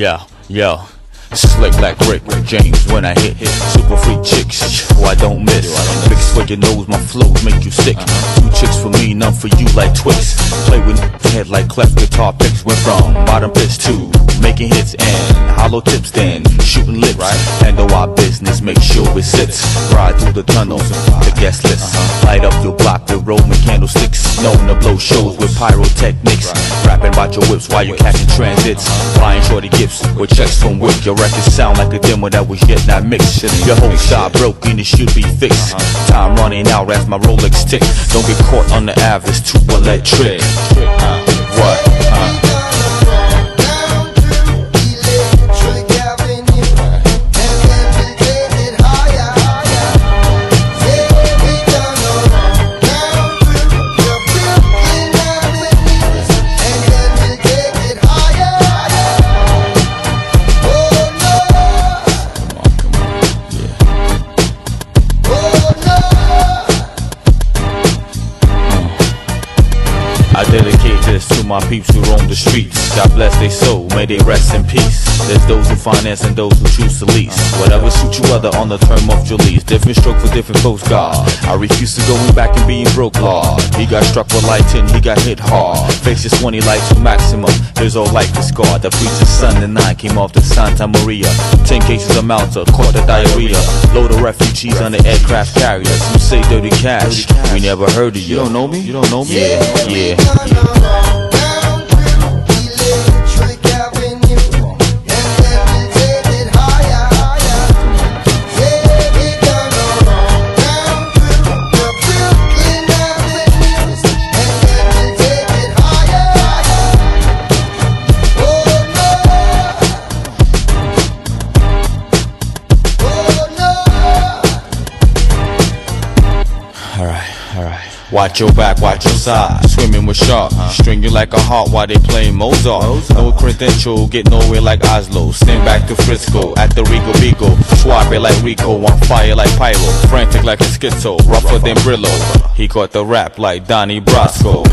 Yeah. Slick like Rick James when I hit super free chicks, who I don't miss. Fix for your nose, my flows make you sick. 2 chicks for me, none for you like Twix. Play with head like cleft guitar picks. Went from bottom pitch to making hits and hollow tips, then shooting lips. Handle our business, make sure it sits. Ride through the tunnels, the guest list. Light up your block with Roman candlesticks. Known to blow shows with pyrotechnics. Rapping about your whips while you catching transits. Flying shorty gifts with checks from Wick. Your records sound like a demo that was yet not mixed. Your whole side broken, it should be fixed. Time running out as my Rolex tick. Don't get caught on the Ave, it's too electric. What? I dedicate this to my peeps who roam the streets. God bless their soul, may they rest in peace. There's those who finance and those who choose to lease. Whatever suits you other on the term of your lease. Different stroke for different folks, God. I refuse to go back and being broke, Lord. He got struck with lighting, he got hit hard. Faces 20 like to maximum. There's all like the scar. The preacher's son and 9 came off the Santa Maria. 10 cases of Malta, caught the diarrhea. Load of refugees on the aircraft carriers. Some say dirty cash. We never heard of you. You don't know me? You don't know me? Yeah. Alright. Watch your back, watch your side. Swimming with sharks, string you like a heart while they playing Mozart. No credential, get nowhere like Oslo. Stand back to Frisco, at the Rico Beagle. Suave like Rico, on fire like Pyro. Frantic like a schizo, rougher than Brillo. He caught the rap like Donnie Brasco.